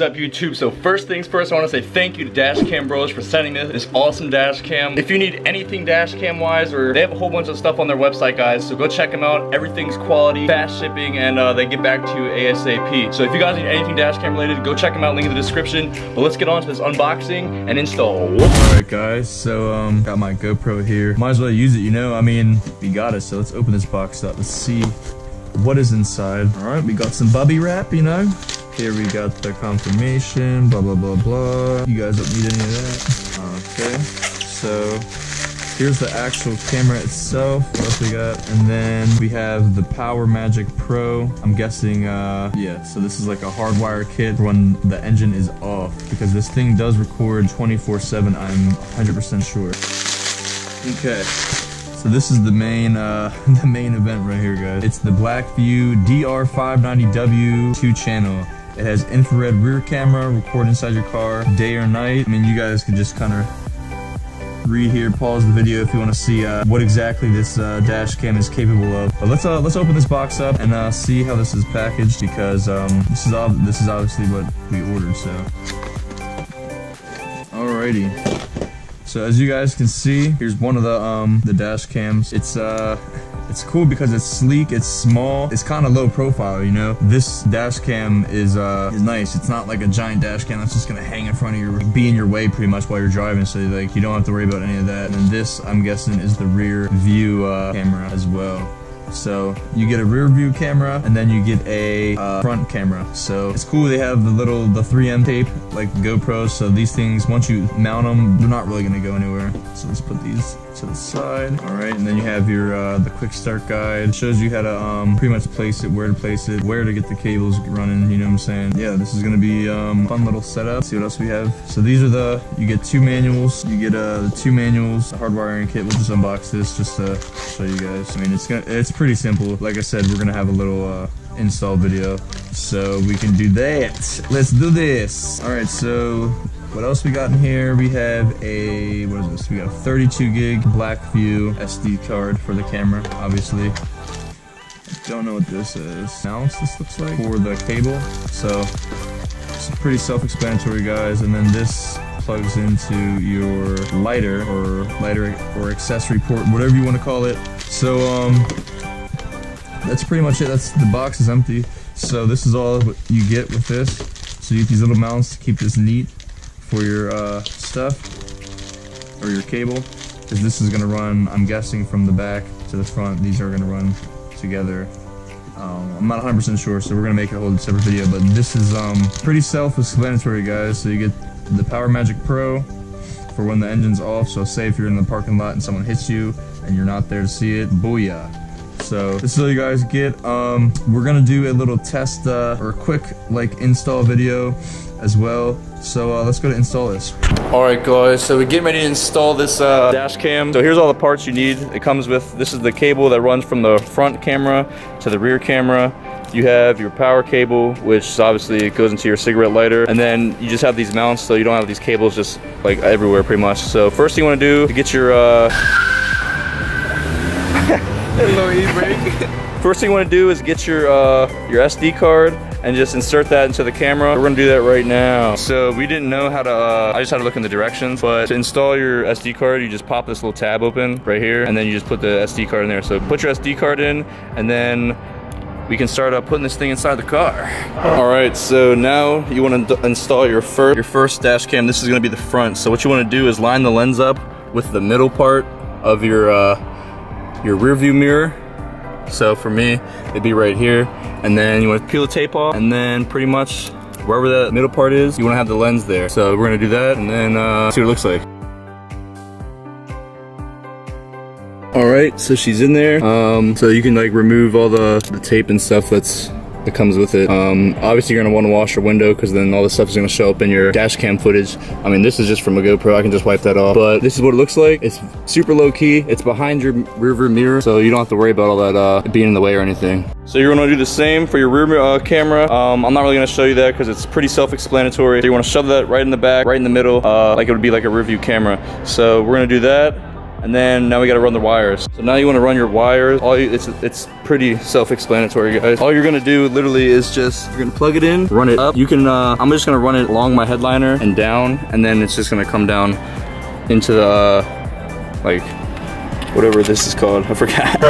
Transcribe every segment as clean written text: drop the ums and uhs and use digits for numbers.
is up, YouTube? So first things first, I want to say thank you to DASHCAMBROS for sending me this awesome dash cam. If you need anything dash cam wise, or they have a whole bunch of stuff on their website, guys, so go check them out. Everything's quality, fast shipping, and they get back to you ASAP. So if you guys need anything dash cam related, go check them out, link in the description. But let's get on to this unboxing and install. Alright guys, so got my GoPro here. Might as well use it, you know, I mean, we got it, so let's open this box up. Let's see what is inside. Alright, we got some bubby wrap, you know. Here we got the confirmation, blah blah blah blah. You guys don't need any of that. Okay, so here's the actual camera itself. What else we got? And then we have the Power Magic Pro. I'm guessing, yeah, so this is like a hardwire kit for when the engine is off, because this thing does record 24/7, I'm 100% sure. Okay. So this is the main event right here, guys. It's the Blackview DR590W 2-channel. It has infrared rear camera, record inside your car, day or night. I mean, you guys can just kind of read here, pause the video if you want to see what exactly this dash cam is capable of. But let's open this box up and see how this is packaged, because this is obviously what we ordered. So, alrighty. So as you guys can see, here's one of the dash cams. It's cool because it's sleek, it's small, it's kind of low profile, you know. This dash cam is nice. It's not like a giant dash cam that's just gonna hang in front of you, be in your way pretty much while you're driving. So like you don't have to worry about any of that. And this, I'm guessing, is the rear view camera as well. So you get a rear view camera and then you get a front camera. So it's cool. They have the 3M tape like the GoPros. So these things, once you mount them, they're not really gonna go anywhere. So let's put these to the side. All right, and then you have your the quick start guide. It shows you how to pretty much place it, where to place it, where to get the cables running. You know what I'm saying? Yeah, this is gonna be fun little setup. Let's see what else we have. So these are you get two manuals. You get the two manuals, the hardwiring kit. We'll just unbox this just to show you guys. I mean, it's pretty simple. Like I said, we're gonna have a little install video, so we can do that. Let's do this. All right, so what else we got in here? We have a, what is this? We got a 32 gig Blackview SD card for the camera, obviously. I don't know what this is. Mounts, this looks like, for the cable. So it's pretty self-explanatory, guys. And then this plugs into your lighter or accessory port, whatever you want to call it. So that's pretty much it. The box is empty. So this is all what you get with this. So you get these little mounts to keep this neat for your stuff, or your cable, because this is going to run, I'm guessing, from the back to the front. These are going to run together. I'm not 100% sure, so we're going to make it a whole separate video, but this is pretty self-explanatory, guys. So you get the Power Magic Pro for when the engine's off. So say if you're in the parking lot and someone hits you and you're not there to see it, booyah. So this is all you guys get. We're gonna do a little test or a quick install video as well. So let's go to install this. Alright guys, so we're getting ready to install this dash cam. So here's all the parts you need. It comes with, this is the cable that runs from the front camera to the rear camera. You have your power cable, which obviously goes into your cigarette lighter, and then you just have these mounts, so you don't have these cables just like everywhere pretty much. So first thing you want to do to get your hello, e-brake. First thing you want to do is get your SD card and just insert that into the camera. We're gonna do that right now. So we didn't know how to, I just had to look in the directions, but to install your SD card, you just pop this little tab open right here, and then you just put the SD card in there. So put your SD card in, and then we can start putting this thing inside the car. All right, so now you wanna install your first dash cam. This is gonna be the front. So what you wanna do is line the lens up with the middle part of your rear view mirror. So for me, it'd be right here. And then you want to peel the tape off, and then pretty much wherever that middle part is, you want to have the lens there. So we're gonna do that, and then see what it looks like. All right, so she's in there. So you can remove all the tape and stuff that comes with it. Obviously you're gonna want to wash your window, because then all this stuff is gonna show up in your dash cam footage. I mean, this is just from a GoPro, I can just wipe that off. But this is what it looks like. It's super low key. It's behind your rear view mirror, so you don't have to worry about all that being in the way or anything. So you're gonna do the same for your rear camera. I'm not really gonna show you that because it's pretty self-explanatory. So you wanna shove that right in the back, right in the middle, like it would be like a rear view camera. So we're gonna do that. And then now we gotta run the wires. So now you wanna run your wires. It's pretty self-explanatory, guys. All you're gonna do literally is just, you're gonna plug it in, run it up. You can, I'm just gonna run it along my headliner and down, and then it's just gonna come down into the, like, whatever this is called, I forgot.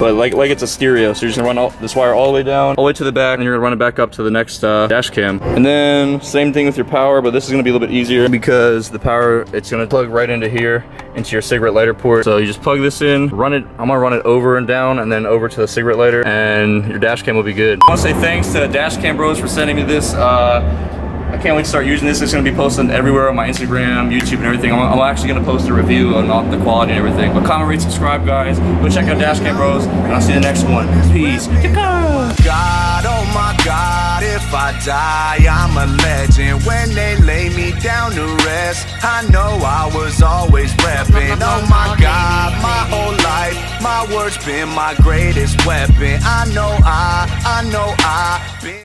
But like it's a stereo, so you're just gonna run this wire all the way down, all the way to the back, and you're gonna run it back up to the next dash cam. And then same thing with your power, but this is gonna be a little bit easier because the power, it's gonna plug right into here, into your cigarette lighter port. So you just plug this in, run it, I'm gonna run it over and down, and then over to the cigarette lighter, and your dash cam will be good. I wanna say thanks to DashCam Bros for sending me this. I can't wait to start using this. It's gonna be posted everywhere on my Instagram, YouTube, and everything. I'm actually gonna post a review on all the quality and everything. But comment, rate, subscribe, guys. Go check out DashCam Bros, and I'll see you in the next one. Peace. God, oh my God, if I die, I'm a legend. When they lay me down to rest, I know I was always repping. Oh my God, my whole life, my words been my greatest weapon. I know I been